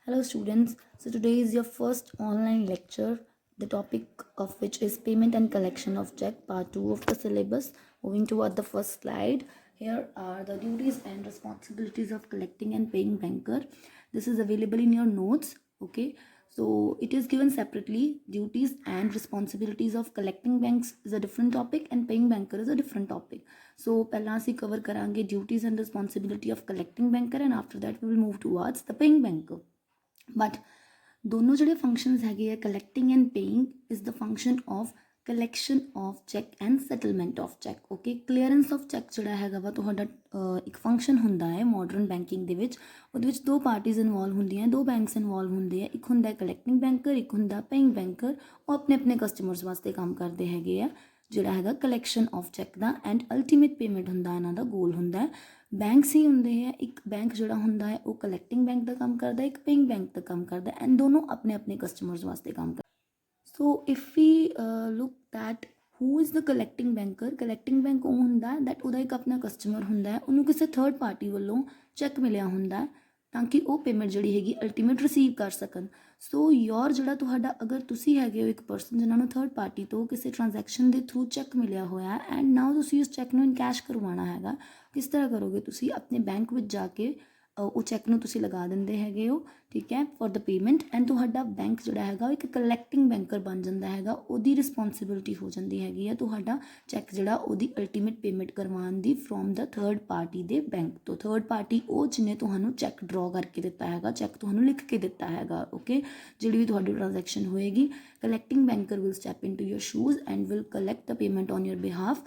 Hello students, so today is your first online lecture, the topic of which is payment and collection of check, part 2 of the syllabus. Moving toward the first slide, here are the duties and responsibilities of collecting and paying banker. This is available in your notes, okay. So it is given separately. Duties and responsibilities of collecting banks is a different topic and paying banker is a different topic. So ਪਹਿਲਾਂ ਅਸੀਂ cover ਕਰਾਂਗੇ duties and responsibility of collecting banker and after that we will move towards the paying banker. But दोनों ਜਿਹੜੇ functions ਹੈਗੇ ਆ collecting and paying is the function of collection of check and settlement of check okay clearance of check ਜਿਹੜਾ ਹੈਗਾ ਵਾ ਤੁਹਾਡਾ ਇੱਕ function ਹੁੰਦਾ ਹੈ ਮਾਡਰਨ ਬੈਂਕਿੰਗ ਦੇ ਵਿੱਚ ਉਹਦੇ ਵਿੱਚ ਦੋ ਪਾਰਟੀਜ਼ ਇਨਵੋਲਵ ਹੁੰਦੀਆਂ ਦੋ ਬੈਂਕਸ ਇਨਵੋਲਵ ਹੁੰਦੇ ਆ ਇੱਕ ਹੁੰਦਾ ਕਲੈਕਟਿੰਗ ਬੈਂਕਰ ਇੱਕ ਹੁੰਦਾ ਪੇਇੰਗ ਬੈਂਕਰ ਉਹ ਆਪਣੇ ਆਪਣੇ ਕਸਟਮਰਸ ਵਾਸਤੇ ਕੰਮ ਕਰਦੇ ਹੈਗੇ ਆ ਜਿਹੜਾ ਹੈਗਾ collection of check the and ultimate payment ਹੁੰਦਾ ਇਹਨਾਂ ਦਾ ਗੋਲ ਹੁੰਦਾ ਬੈਂਕਸ ਹੀ ਹੁੰਦੇ ਆ ਇੱਕ ਬੈਂਕ ਜਿਹੜਾ ਹੁੰਦਾ ਹੈ ਉਹ ਕਲੈਕਟਿੰਗ ਬੈਂਕ ਦਾ ਕੰਮ ਕਰਦਾ ਇੱਕ ਪੇਇੰਗ ਬੈਂਕ ਦਾ ਕੰਮ ਕਰਦਾ ਐਂਡ ਦੋਨੋਂ ਆਪਣੇ ਆਪਣੇ ਕਸਟਮਰਸ ਵਾਸਤੇ ਕੰਮ ਕਰਦੇ so if we look that who is the collecting bank ਉਹ ਹੁੰਦਾ ਦੈਟ ਉਹਦਾ ਇੱਕ ਆਪਣਾ ਕਸਟਮਰ ਹੁੰਦਾ ਉਹਨੂੰ ਕਿਸੇ ਥਰਡ ਪਾਰਟੀ ਵੱਲੋਂ ਚੈੱਕ ਮਿਲਿਆ ਹੁੰਦਾ ਤਾਂ ਕਿ ਉਹ ਪੇਮੈਂਟ ਜਿਹੜੀ ਹੈਗੀ ਅਲਟੀਮੇਟ ਰਿਸੀਵ ਕਰ ਸਕਣ ਸੋ ਯੋਰ ਜਿਹੜਾ ਤੁਹਾਡਾ ਅਗਰ ਤੁਸੀਂ ਹੈਗੇ ਹੋ ਇੱਕ ਪਰਸਨ ਜਿਹਨਾਂ ਨੂੰ ਥਰਡ ਪਾਰਟੀ ਤੋਂ ਕਿਸੇ ਟ੍ਰਾਂਜੈਕਸ਼ਨ ਦੇ ਥਰੂ ਚੈੱਕ ਮਿਲਿਆ ਹੋਇਆ ਐਂਡ ਨਾਓ ਤੁਸੀਂ ਉਸ ਚੈੱਕ ਨੂੰ ਇਨ ਕੈਸ਼ ਕਰਵਾਉਣਾ ਹੈਗਾ ਕਿਸ ਤਰ੍ਹਾਂ ਕਰੋਗੇ ਤੁਸੀਂ ਆਪਣੇ ਬੈਂਕ ਵਿੱਚ ਜਾ ਕੇ ਉਹ ਚੈੱਕ ਨੂੰ ਤੁਸੀਂ ਲਗਾ ਦਿੰਦੇ ਹੈਗੇ ਹੋ ਠੀਕ ਹੈ ਫॉर द ਪੇਮੈਂਟ ਐਂਡ ਤੁਹਾਡਾ ਬੈਂਕ ਜਿਹੜਾ ਹੈਗਾ ਉਹ ਇੱਕ ਕਲੈਕਟਿੰਗ ਬੈਂਕਰ ਬਣ ਜਾਂਦਾ ਹੈਗਾ ਉਹਦੀ ਰਿਸਪੌਂਸਿਬਿਲਿਟੀ ਹੋ ਜਾਂਦੀ ਹੈਗੀ ਹੈ ਤੁਹਾਡਾ ਚੈੱਕ ਜਿਹੜਾ ਉਹਦੀ ਅਲਟੀਮੇਟ ਪੇਮੈਂਟ ਕਰਵਾਉਣ ਦੀ ਫਰੋਮ ਦ ਥਰਡ ਪਾਰਟੀ ਦੇ ਬੈਂਕ ਤੋਂ ਥਰਡ ਪਾਰਟੀ ਉਹ ਜਿਹਨੇ ਤੁਹਾਨੂੰ ਚੈੱਕ ਡਰਾ ਕਰਕੇ ਦਿੱਤਾ ਹੈਗਾ ਚੈੱਕ ਤੁਹਾਨੂੰ ਲਿਖ ਕੇ ਦਿੱਤਾ ਹੈਗਾ ਓਕੇ ਜਿਹੜੀ ਵੀ ਤੁਹਾਡੀ ਟ੍ਰਾਂਜੈਕਸ਼ਨ ਹੋਏਗੀ collecting banker will step into your shoes and will collect the payment on your behalf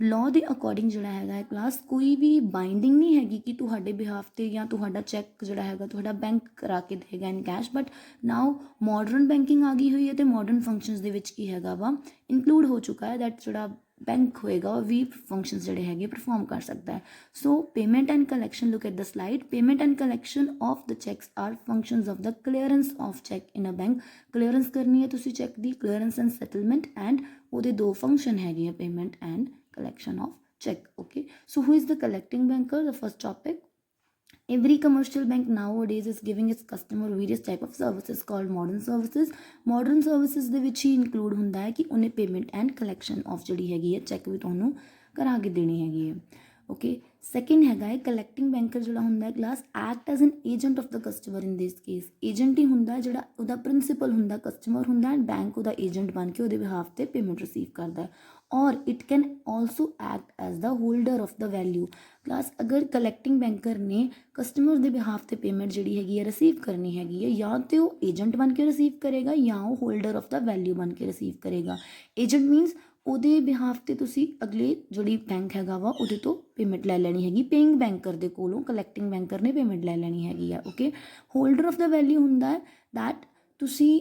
law ਦੇ ਅਕੋਰਡਿੰਗ ਜਿਹੜਾ ਹੈਗਾ ਹੈ ਕਲਾਸ ਕੋਈ ਵੀ ਬਾਈਂਡਿੰਗ ਨਹੀਂ ਹੈਗੀ ਕਿ ਤੁਹਾਡੇ ਬਿਹਾਫ 'ਤੇ ਜਾਂ ਤੁਹਾਡਾ ਚੈੱਕ ਜਿਹੜਾ ਹੈਗਾ ਤੁਹਾਡਾ ਬੈਂਕ ਕਰਾ ਕੇ ਦੇਗਾ in cash but now modern banking ਆ ਗਈ ਹੋਈ ਹੈ ਅਤੇ ਮਾਡਰਨ ਫੰਕਸ਼ਨਸ ਦੇ ਵਿੱਚ ਕੀ ਹੈਗਾ ਵਾ ਇਨਕਲੂਡ ਹੋ ਚੁੱਕਾ ਹੈ ਦੈਟ ਜਿਹੜਾ ਬੈਂਕ ਹੋਏਗਾ ਉਹ ਵੀ ਫੰਕਸ਼ਨਸ ਜਿਹੜੇ ਹੈਗੇ ਪਰਫੋਰਮ ਕਰ ਸਕਦਾ ਹੈ so payment and collection look at the slide payment and collection of the cheques are functions of the clearance of cheque in a bank clearance ਕਰਨੀ ਹੈ ਤੁਸੀਂ ਚੈੱਕ ਦੀ ਕਲੀਅਰੈਂਸ ਐਂਡ ਸੈਟਲਮੈਂਟ ਐਂਡ ਉਹਦੇ ਦੋ function ਹੈਗੇ ਆ payment and collection of check okay so who is the collecting banker the first topic every commercial bank nowadays is giving its customer various type of services called modern services ਦੇ ਵਿੱਚ ਹੀ include ਹੁੰਦਾ ਹੈ ਕਿ ਉਹਨੇ payment and collection of ਜਿਹੜੀ ਹੈਗੀ ਹੈ check ਵੀ ਤੁਹਾਨੂੰ ਕਰਾ ਕੇ ਦੇਣੀ ਹੈਗੀ ਹੈ ਓਕੇ ਸੈਕਿੰਡ ਹੈਗਾ ਹੈ ਕਲੈਕਟਿੰਗ ਬੈਂਕਰ ਜਿਹੜਾ ਹੁੰਦਾ ਹੈ class act as an agent of the customer in this case agent ਹੀ ਹੁੰਦਾ ਜਿਹੜਾ ਉਹਦਾ ਪ੍ਰਿੰਸੀਪਲ ਹੁੰਦਾ ਕਸਟਮਰ ਹੁੰਦਾ ਐਂਡ ਬੈਂਕ ਉਹਦਾ ਏਜੰਟ ਬਣ ਕੇ ਉਹਦੇ ਬਿਹਾਫ 'ਤੇ ਪੇਮੈਂਟ ਰਿਸੀਵ ਕਰਦਾ ਔਰ it can also act as the holder of the value class ਅਗਰ ਕਲੈਕਟਿੰਗ ਬੈਂਕਰ ਨੇ ਕਸਟਮਰ ਦੇ ਬਿਹਾਫ 'ਤੇ ਪੇਮੈਂਟ ਜਿਹੜੀ ਹੈਗੀ ਹੈ ਰਿਸੀਵ ਕਰਨੀ ਹੈਗੀ ਹੈ ਜਾਂ ਤਾਂ ਉਹ ਏਜੰਟ ਬਣ ਕੇ ਰਿਸੀਵ ਕਰੇਗਾ ਜਾਂ ਉਹ ਹੋਲਡਰ ਆਫ ਦਾ ਵੈਲਿਊ ਬਣ ਕੇ ਰਿਸੀਵ ਕਰੇਗਾ ਏਜੰਟ ਮੀਨਸ ਉਹਦੇ ਬਿਹਾਫ 'ਤੇ ਤੁਸੀਂ ਅਗਲੇ ਜਿਹੜੀ ਬੈਂਕ ਹੈਗਾ ਵਾ ਉਹਦੇ ਤੋਂ ਪੇਮੈਂਟ ਲੈ ਲੈਣੀ ਹੈਗੀ ਪੇਇੰਗ ਬੈਂਕਰ ਦੇ ਕੋਲੋਂ ਕਲੈਕਟਿੰਗ ਬੈਂਕਰ ਨੇ ਪੇਮੈਂਟ ਲੈ ਲੈਣੀ ਹੈਗੀ ਆ okay holder of the value ਹੁੰਦਾ ਹੈ ਦੈਟ ਤੁਸੀਂ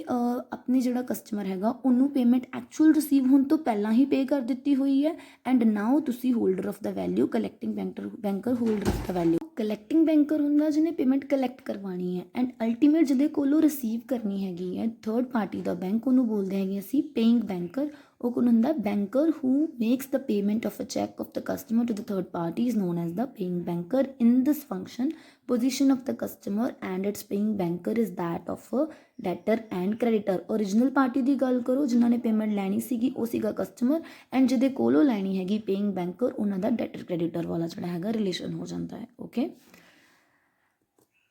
ਆਪਣੇ ਜਿਹੜਾ ਕਸਟਮਰ ਹੈਗਾ ਉਹਨੂੰ ਪੇਮੈਂਟ ਐਕਚੁਅਲ ਰਿਸੀਵ ਹੋਣ ਤੋਂ ਪਹਿਲਾਂ ਹੀ ਪੇ ਕਰ ਦਿੱਤੀ ਹੋਈ ਹੈ ਐਂਡ ਨਾਓ ਤੁਸੀਂ holder of the value collecting banker holder of the value collecting banker ਹੁੰਦਾ ਜਿਹਨੇ ਪੇਮੈਂਟ ਕਲੈਕਟ ਕਰਵਾਉਣੀ ਹੈ ਐਂਡ ਅਲਟੀਮੇਟ ਜਿਹਦੇ ਕੋਲੋਂ ਰਿਸੀਵ ਕਰਨੀ ਹੈਗੀ ਹੈ ਥਰਡ ਪਾਰਟੀ ਦਾ ਬੈਂਕ ਉਹਨੂੰ ਬੋਲਦੇ ਹੈਗੇ ਅਸੀਂ ਪੇਇੰਗ ਬੈਂਕਰ ਉਹ ਕੋਲ ਹੁੰਦਾ banker who makes the payment of a cheque of the customer to the third party is known as the paying banker in this function position of the customer and its paying banker is that of a debtor and creditor original party ਦੀ ਗੱਲ ਕਰੋ ਜਿਨ੍ਹਾਂ ਨੇ payment ਲੈਣੀ ਸੀਗੀ ਉਹ ਸੀਗਾ customer and ਜਿਹਦੇ ਕੋਲੋਂ ਲੈਣੀ ਹੈਗੀ ਪੇਇੰਗ ਬੈਂਕਰ ਉਹਨਾਂ ਦਾ ਡੈਟਰ ਕ੍ਰੈਡੀਟਰ ਵਾਲਾ ਜਿਹੜਾ ਹੈਗਾ ਰਿਲੇਸ਼ਨ ਹੋ ਜਾਂਦਾ ਹੈ ਓਕੇ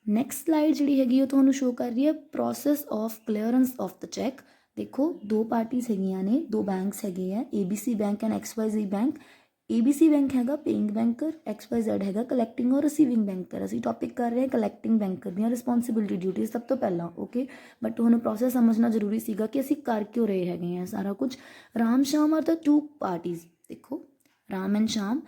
ਨੈਕਸਟ ਸਲਾਈਡ ਜਿਹੜੀ ਹੈਗੀ ਉਹ ਤੁਹਾਨੂੰ ਸ਼ੋ ਕਰ ਰਹੀ ਹੈ process of clearance of the check ਦੇਖੋ ਦੋ ਪਾਰਟੀਜ਼ ਹੈਗੀਆਂ ਨੇ ਦੋ ਬੈਂਕਸ ਹੈਗੇ ਆ ABC bank and XYZ bank ABC bank ਹੈਗਾ ਪੇਇੰਗ ਬੈਂਕਰ XYZ ਹੈਗਾ ਕਲੈਕਟਿੰਗ ਔਰ ਰਿਸੀਵਿੰਗ ਬੈਂਕਰ ਅਸੀਂ ਟੌਪਿਕ ਕਰ ਰਹੇ ਹਾਂ ਕਲੈਕਟਿੰਗ ਬੈਂਕਰ ਦੀਆਂ ਰਿਸਪੌਂਸਿਬਿਲਿਟੀ ਡਿਊਟੀਜ਼ ਸਭ ਤੋਂ ਪਹਿਲਾਂ ਓਕੇ ਬਟ ਤੁਹਾਨੂੰ ਪ੍ਰੋਸੈਸ ਸਮਝਣਾ ਜ਼ਰੂਰੀ ਸੀਗਾ ਕਿ ਅਸੀਂ ਕਰ ਕਿਉਂ ਰਹੇ ਹੈਗੇ ਹਾਂ ਸਾਰਾ ਕੁਝ ਰਾਮ ਸ਼ਾਮ ਆਰ ਦਾ ਟੂ ਪਾਰਟੀਜ਼ ਦੇਖੋ ਰਾਮ ਐਂਡ ਸ਼ਾਮ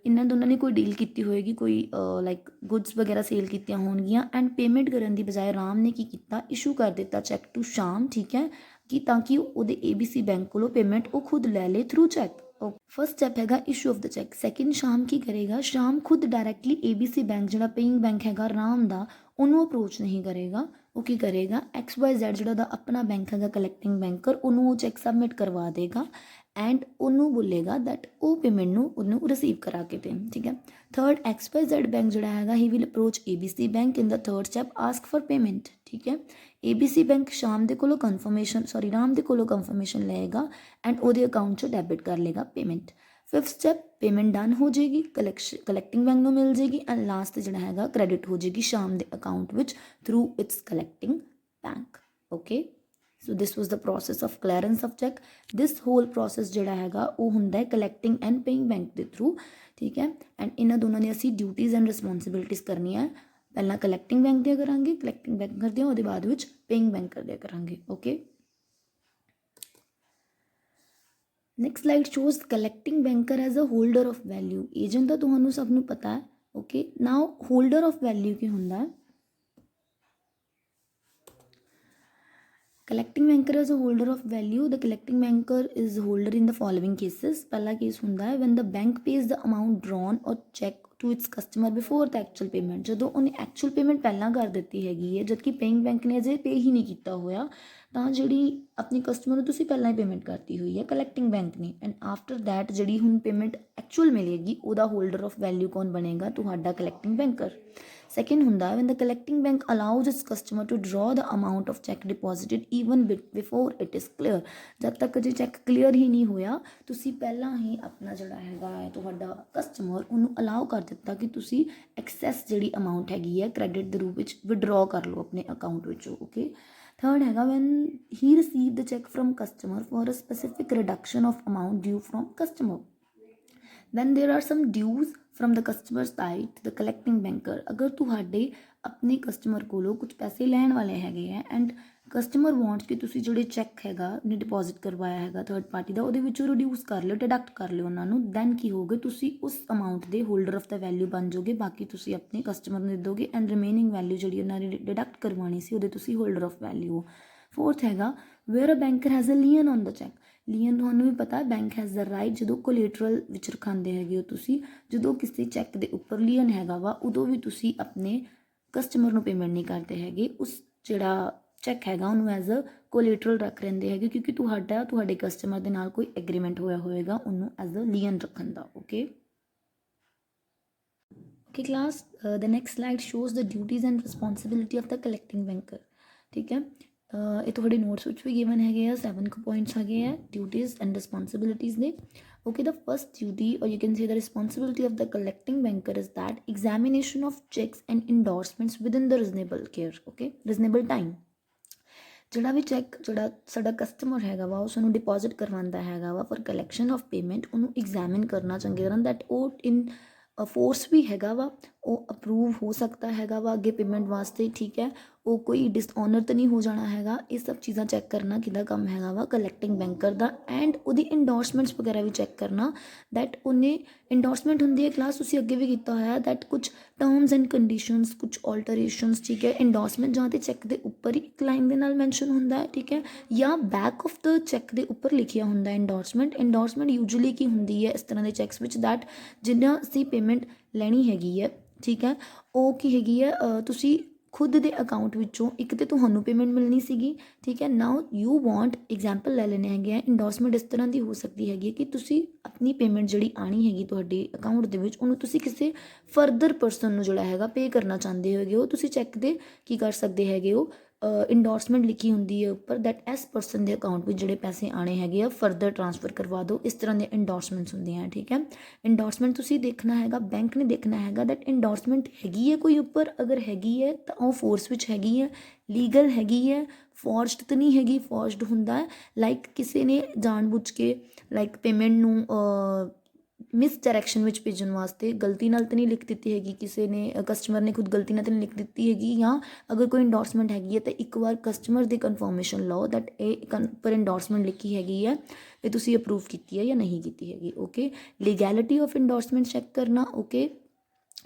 ਇਹਨਾਂ ਦੋਨਾਂ ਨੇ ਕੋਈ ਡੀਲ ਕੀਤੀ ਹੋਏਗੀ ਕੋਈ ਲਾਈਕ ਗੁੱਡਸ ਵਗੈਰਾ ਸੇਲ ਕੀਤੀਆਂ ਹੋਣਗੀਆਂ ਐਂਡ ਪੇਮੈਂਟ ਕਰਨ ਦੀ ਬਜਾਏ ਰਾਮ ਨੇ ਕੀ ਕੀਤਾ ਇਸ਼ੂ ਕਰ ਦਿੱਤਾ ਚੈੱਕ ਟੂ ਸ਼ਾਮ ਠੀਕ ਹੈ ਕਿ ਤਾਂ ਕਿ ਉਹਦੇ ABC ਬੈਂਕ ਕੋਲੋਂ ਪੇਮੈਂਟ ਉਹ ਖੁਦ ਲੈ ਲੇ ਥਰੂ ਚੈੱਕ ਫਸਟ ਸਟੈਪ ਹੈਗਾ issue of the check second ਸ਼ਾਮ ਕੀ ਕਰੇਗਾ ਸ਼ਾਮ ਖੁਦ ਡਾਇਰੈਕਟਲੀ ABC ਬੈਂਕ ਜਿਹੜਾ ਪੇਇੰਗ ਬੈਂਕ ਹੈਗਾ ਰਾਮ ਦਾ ਉਹਨੂੰ ਅਪਰੋਚ ਨਹੀਂ ਕਰੇਗਾ ਉਹ ਕੀ ਕਰੇਗਾ XYZ ਜਿਹੜਾ ਉਹਦਾ ਆਪਣਾ ਬੈਂਕ ਹੈਗਾ ਕਲੈਕਟਿੰਗ ਬੈਂਕਰ ਉਹਨੂੰ ਉਹ ਚੈੱਕ ਸਬਮਿਟ ਕਰਵਾ ਦੇਗਾ ਐਂਡ ਉਹਨੂੰ ਬੋਲੇਗਾ ਦੈਟ ਉਹ ਪੇਮੈਂਟ ਨੂੰ ਉਹਨੂੰ ਰਿਸੀਵ ਕਰਾ ਕੇ ਦੇਣ, ਠੀਕ ਹੈ। ਥਰਡ, XYZ ਬੈਂਕ ਜਿਹੜਾ ਹੈਗਾ he will approach ABC bank in the third step ask for payment, ਠੀਕ ਹੈ। ABC ਬੈਂਕ ਰਾਮ ਦੇ ਕੋਲੋਂ ਕਨਫਰਮੇਸ਼ਨ ਲਏਗਾ ਐਂਡ ਉਹਦੇ ਅਕਾਊਂਟ 'ਚੋਂ ਡੈਬਿਟ ਕਰ ਲੇਗਾ payment. Fifth step, payment done ਹੋ ਜਾਏਗੀ, ਕਲੈਕਟਿੰਗ ਬੈਂਕ ਨੂੰ ਮਿਲ ਜਾਏਗੀ ਐਂਡ ਲਾਸਟ ਜਿਹੜਾ ਹੈਗਾ ਕ੍ਰੈਡਿਟ ਹੋ ਜਾਏਗੀ ਸ਼ਾਮ ਦੇ ਅਕਾਊਂਟ ਵਿੱਚ through it's collecting bank, okay. So this was the process of clearance of check. This hole process ਜਿਹੜਾ ਹੈਗਾ ਉਹ ਹੁੰਦਾ ਹੈ ਕਲੈਕਟਿੰਗ ਐਂਡ ਪੇਇੰਗ ਬੈਂਕ ਦੇ ਥਰੂ, ਠੀਕ ਹੈ। ਐਂਡ ਇਹਨਾਂ ਦੋਨਾਂ ਦੀ ਅਸੀਂ ਡਿਊਟੀਜ਼ ਐਂਡ ਰਿਸਪੋਂਸਿਬਿਲਿਟੀਜ਼ ਕਰਨੀਆਂ, ਪਹਿਲਾਂ ਕਲੈਕਟਿੰਗ ਬੈਂਕ ਦੀਆਂ ਕਰਾਂਗੇ, ਕਲੈਕਟਿੰਗ ਬੈਂਕ ਕਰਦੇ ਹਾਂ ਉਹਦੇ ਬਾਅਦ ਵਿੱਚ ਪੇਇੰਗ ਬੈਂਕ ਕਰਦਿਆ ਕਰਾਂਗੇ, okay. Next slide shows collecting banker as a holder of value. Agent ਤਾਂ ਤੁਹਾਨੂੰ ਸਭ ਨੂੰ ਪਤਾ ਹੈ, okay. Now holder of value ਕੀ ਹੁੰਦਾ ਹੈ? Collecting banker is a holder of value. The collecting banker is holder in the following cases. पहला केस ਹੁੰਦਾ ਹੈ when the bank pays the amount drawn or check to its customer before the actual payment. ਜਦੋਂ ਉਹਨੇ actual payment ਪਹਿਲਾਂ ਕਰ ਦਿੱਤੀ ਹੈਗੀ ਹੈ ਜਦਕਿ ਪੇਇੰਗ ਬੈਂਕ ਨੇ ਅਜੇ ਪੇ ਹੀ ਨਹੀਂ ਕੀਤਾ ਹੋਇਆ, ਤਾਂ ਜਿਹੜੀ ਆਪਣੀ ਕਸਟਮਰ ਨੂੰ ਤੁਸੀਂ ਪਹਿਲਾਂ ਹੀ ਪੇਮੈਂਟ ਕਰਤੀ ਹੋਈ ਹੈ ਕਲੈਕਟਿੰਗ ਬੈਂਕ ਨੇ, ਐਂਡ ਆਫਟਰ ਦੈਟ ਜਿਹੜੀ ਹੁਣ ਪੇਮੈਂਟ ਐਕਚੁਅਲ ਮਿਲੇਗੀ ਉਹਦਾ ਹੋਲਡਰ ਆਫ ਵੈਲਿਊ ਕੌਣ ਬਣੇਗਾ? ਤੁਹਾਡਾ ਕਲੈਕਟਿੰਗ ਬੈਂਕਰ। Second ਹੁੰਦਾ when the collecting bank allows its customer to draw the amount of check deposited even before it is clear. ਜਦ ਤੱਕ ਜੇ ਚੈੱਕ ਕਲੀਅਰ ਹੀ ਨਹੀਂ ਹੋਇਆ ਤੁਸੀਂ ਪਹਿਲਾਂ ਹੀ ਆਪਣਾ ਜਿਹੜਾ ਹੈਗਾ ਹੈ ਤੁਹਾਡਾ ਕਸਟਮਰ ਉਹਨੂੰ ਅਲਾਉ ਕਰ ਦਿੱਤਾ ਕਿ ਤੁਸੀਂ ਐਕਸੈਸ ਜਿਹੜੀ ਅਮਾਊਂਟ ਹੈਗੀ ਹੈ ਕ੍ਰੈਡਿਟ ਦੇ ਰੂਪ ਵਿੱਚ ਵਿਡਰਾਅ ਕਰ ਲਓ ਆਪਣੇ ਅਕਾਊਂਟ ਵਿੱਚੋਂ, ਓਕੇ। ਥਰਡ ਹੈਗਾ when he received the check from customer for a specific reduction of amount due from customer. When there are some dues from the customer side, the collecting banker, ਅਗਰ ਤੁਹਾਡੇ ਆਪਣੇ customer ਕੋਲੋਂ ਕੁਝ ਪੈਸੇ ਲੈਣ ਵਾਲੇ ਹੈਗੇ ਹੈ ਐਂਡ ਕਸਟਮਰ ਵਾਂਟਸ ਕਿ ਤੁਸੀਂ ਜਿਹੜੇ ਚੈੱਕ ਹੈਗਾ ਉਹਨੇ ਡਿਪੋਜ਼ਿਟ ਕਰਵਾਇਆ ਹੈਗਾ ਥਰਡ ਪਾਰਟੀ ਦਾ ਉਹਦੇ ਵਿੱਚੋਂ ਰਿਡਿਊਸ ਕਰ ਲਿਓ, ਡਿਡਕਟ ਕਰ ਲਿਓ ਉਹਨਾਂ ਨੂੰ, ਦੈਨ ਕੀ ਹੋਊਗਾ ਤੁਸੀਂ ਉਸ ਅਮਾਊਂਟ ਦੇ ਹੋਲਡਰ ਆਫ ਦਾ ਵੈਲਿਊ ਬਣ ਜਾਓਗੇ। ਬਾਕੀ ਤੁਸੀਂ ਆਪਣੇ ਕਸਟਮਰ ਨੂੰ ਦੇ ਦੋਗੇ ਐਂਡ ਰਿਮੇਨਿੰਗ ਵੈਲਿਊ ਜਿਹੜੀ ਉਹਨਾਂ ਨੇ ਡਿਡਕਟ ਕਰਵਾਉਣੀ ਸੀ ਉਹਦੇ ਤੁਸੀਂ ਹੋਲਡਰ ਆਫ ਵੈਲਿਊ। ਫੋਰਥ ਹੈਗਾ where a banker has a lien on the cheque. Lien ਤੁਹਾਨੂੰ ਵੀ ਪਤਾ ਬੈਂਕ ਹੈਜ਼ ਦਾ ਰਾਈਟ ਜਦੋਂ ਕੋਲੇਟਰਲ ਵਿੱਚ ਰਖਾਉਂਦੇ ਹੈਗੇ ਹੋ ਤੁਸੀਂ, ਜਦੋਂ ਕਿਸੇ ਚੈੱਕ ਦੇ ਉੱਪਰ ਲੀਅਨ ਹੈਗਾ ਵਾ ਉਦੋਂ ਵੀ ਤੁਸੀਂ ਆਪਣੇ ਕਸਟਮਰ ਨੂੰ ਪੇਮੈਂਟ ਨਹੀਂ ਕਰਦੇ ਹੈਗੇ, ਉਸ ਜਿਹੜਾ ਚੈੱਕ ਹੈਗਾ ਉਹਨੂੰ ਐਜ਼ ਅ ਕੋਲੇਟਰਲ ਰੱਖ ਲੈਂਦੇ ਹੈਗੇ ਕਿਉਂਕਿ ਤੁਹਾਡੇ ਕਸਟਮਰ ਦੇ ਨਾਲ ਕੋਈ ਐਗਰੀਮੈਂਟ ਹੋਇਆ ਹੋਏਗਾ ਉਹਨੂੰ ਐਜ਼ ਅ ਲੀਅਨ ਰੱਖਣ ਦਾ, okay. Okay class, the next slide shows the duties and responsibility of the collecting banker, ਠੀਕ ਹੈ। ਇਹ ਤੁਹਾਡੇ ਨੋਟਸ ਵਿੱਚ ਵੀ ਗਿਵਨ ਹੈਗੇ ਆ, 7 ਪੁਆਇੰਟਸ ਹੈਗੇ ਆ ਡਿਊਟੀਜ਼ ਐਂਡ ਰਿਸਪੋਂਸਿਬਿਲਿਟੀਜ਼ ਦੇ, okay. The first duty or you can say the responsibility of the collecting banker is that examination of cheques and endorsements within the reasonable care, okay, reasonable time. ਜਿਹੜਾ ਵੀ check ਜਿਹੜਾ ਸਾਡਾ customer ਹੈਗਾ ਵਾ ਉਸ ਨੂੰ deposit ਕਰਵਾਉਂਦਾ ਹੈਗਾ ਵਾ ਫॉर ਕਲੈਕਸ਼ਨ ਆਫ ਪੇਮੈਂਟ, ਉਹਨੂੰ ਐਗਜ਼ਾਮਿਨ ਕਰਨਾ ਚੰਗੀ ਤਰ੍ਹਾਂ ਦੈਟ ਉਹ ਇਨ ਫੋਰਸ ਵੀ ਹੈਗਾ ਵਾ, ਉਹ ਅਪਰੂਵ ਹੋ ਸਕਦਾ ਹੈਗਾ ਵਾ ਅੱਗੇ ਪੇਮੈਂਟ ਵਾਸਤੇ, ਠੀਕ ਹੈ। ਉਹ ਕੋਈ ਡਿਸऑਨਰ ਤਾਂ ਨਹੀਂ ਹੋ ਜਾਣਾ ਹੈਗਾ, ਇਹ ਸਭ ਚੀਜ਼ਾਂ ਚੈੱਕ ਕਰਨਾ ਕਿਹਦਾ ਕੰਮ ਹੈਗਾ ਵਾ ਕਲੈਕਟਿੰਗ ਬੈਂਕਰ ਦਾ। ਐਂਡ ਉਹਦੀ ਇੰਡੋਰਸਮੈਂਟਸ ਵਗੈਰਾ ਵੀ ਚੈੱਕ ਕਰਨਾ ਦੈਟ ਉਹਨੇ ਇੰਡੋਰਸਮੈਂਟ ਹੁੰਦੀ ਹੈ ਕਲਾਸ ਤੁਸੀਂ ਅੱਗੇ ਵੀ ਕੀਤਾ ਹੋਇਆ ਦੈਟ ਕੁਝ ਟਰਮਸ ਐਂਡ ਕੰਡੀਸ਼ਨਸ ਕੁਝ ਆਲਟਰੇਸ਼ਨਸ, ਠੀਕ ਹੈ। ਇੰਡੋਰਸਮੈਂਟ ਜਾਂ ਤਾਂ ਚੈੱਕ ਦੇ ਉੱਪਰ ਹੀ ਇੱਕ ਲਾਈਨ ਦੇ ਨਾਲ ਮੈਂਸ਼ਨ ਹੁੰਦਾ ਹੈ, ਠੀਕ ਹੈ, ਜਾਂ ਬੈਕ ਆਫ ਦ ਚੈੱਕ ਦੇ ਉੱਪਰ ਲਿਖਿਆ ਹੁੰਦਾ ਇੰਡੋਰਸਮੈਂਟ ਯੂਜੂਲੀ ਕੀ ਹੁੰਦੀ ਹੈ ਇਸ ਤਰ੍ਹਾਂ ਦੇ ਚੈੱਕਸ ਵਿੱਚ ਦੈਟ ਜਿੰਨਾ ਅਸੀਂ ਪੇਮੈਂਟ ਲੈਣੀ ਹੈਗੀ ਹੈ, ਠੀਕ ਹੈ, ਉਹ ਕੀ ਹੈਗੀ ਹੈ ਤੁਸੀਂ ਖੁਦ ਦੇ ਅਕਾਊਂਟ ਵਿੱਚੋਂ ਇੱਕ ਤਾਂ ਤੁਹਾਨੂੰ ਪੇਮੈਂਟ ਮਿਲਣੀ ਸੀਗੀ, ਠੀਕ ਹੈ। ਨਾਓ ਯੂ ਵਾਂਟ ਐਗਜ਼ਾਮਪਲ ਲੈ ਲੈਣੇ ਹੈਗੇ ਆ, ਇੰਡੋਰਸਮੈਂਟ ਇਸ ਤਰ੍ਹਾਂ ਦੀ ਹੋ ਸਕਦੀ ਹੈਗੀ ਕਿ ਤੁਸੀਂ ਆਪਣੀ ਪੇਮੈਂਟ ਜਿਹੜੀ ਆਉਣੀ ਹੈਗੀ ਤੁਹਾਡੇ ਅਕਾਊਂਟ ਦੇ ਵਿੱਚ ਉਹਨੂੰ ਤੁਸੀਂ ਕਿਸੇ ਫਰਦਰ ਪਰਸਨ ਨੂੰ ਜਿਹੜਾ ਹੈਗਾ ਪੇ ਕਰਨਾ ਚਾਹੁੰਦੇ ਹੈਗੇ ਹੋ, ਤੁਸੀਂ ਚੈੱਕ ਦੇ ਕੀ ਕਰ ਸਕਦੇ ਹੈਗੇ ਹੋ ਇੰਡੋਰਸਮੈਂਟ ਲਿਖੀ ਹੁੰਦੀ ਹੈ ਉੱਪਰ ਦੈਟ ਇਸ ਪਰਸਨ ਦੇ ਅਕਾਊਂਟ ਵਿੱਚ ਜਿਹੜੇ ਪੈਸੇ ਆਣੇ ਹੈਗੇ ਆ ਫਰਦਰ ਟ੍ਰਾਂਸਫਰ ਕਰਵਾ ਦਿਓ, ਇਸ ਤਰ੍ਹਾਂ ਦੇ ਇੰਡੋਰਸਮੈਂਟਸ ਹੁੰਦੀਆਂ, ਠੀਕ ਹੈ। ਇੰਡੋਰਸਮੈਂਟ ਤੁਸੀਂ ਦੇਖਣਾ ਹੈਗਾ, ਬੈਂਕ ਨੇ ਦੇਖਣਾ ਹੈਗਾ ਦੈਟ ਇੰਡੋਰਸਮੈਂਟ ਹੈਗੀ ਹੈ ਕੋਈ ਉੱਪਰ, ਅਗਰ ਹੈਗੀ ਹੈ ਤਾਂ ਉਹ ਫੋਰਸ ਵਿੱਚ ਹੈਗੀ ਹੈ, ਲੀਗਲ ਹੈਗੀ ਹੈ, ਫੋਰਜਡ ਤਾਂ ਨਹੀਂ ਹੈਗੀ। ਫੋਰਜਡ ਹੁੰਦਾ ਹੈ ਲਾਈਕ ਕਿਸੇ ਨੇ ਜਾਣਬੁੱਝ ਕੇ ਲਾਈਕ ਪੇਮੈਂਟ ਨੂੰ ਮਿਸ ਡਾਇਰੈਕਸ਼ਨ ਵਿੱਚ ਭੇਜਣ ਵਾਸਤੇ ਗਲਤੀ ਨਾਲ ਤਾਂ ਨਹੀਂ ਲਿਖ ਦਿੱਤੀ ਹੈਗੀ ਕਿਸੇ ਨੇ, ਕਸਟਮਰ ਨੇ ਖੁਦ ਗਲਤੀ ਨਾਲ ਤਾਂ ਨਹੀਂ ਲਿਖ ਦਿੱਤੀ ਹੈਗੀ, ਜਾਂ ਅਗਰ ਕੋਈ ਇੰਡੋਰਸਮੈਂਟ ਹੈਗੀ ਹੈ ਤਾਂ ਇੱਕ ਵਾਰ ਕਸਟਮਰ ਦੀ ਕਨਫਰਮੇਸ਼ਨ ਲਓ ਦੈਟ ਇਹ ਪਰ ਇੰਡੋਰਸਮੈਂਟ ਲਿਖੀ ਹੈਗੀ ਹੈ ਇਹ ਤੁਸੀਂ ਅਪਰੂਵ ਕੀਤੀ ਹੈ ਜਾਂ ਨਹੀਂ ਕੀਤੀ ਹੈਗੀ, ਓਕੇ। ਲੀਗੈਲਿਟੀ ਆਫ ਇੰਡੋਰਸਮੈਂਟ ਚੈੱਕ ਕਰਨਾ, ਓਕੇ।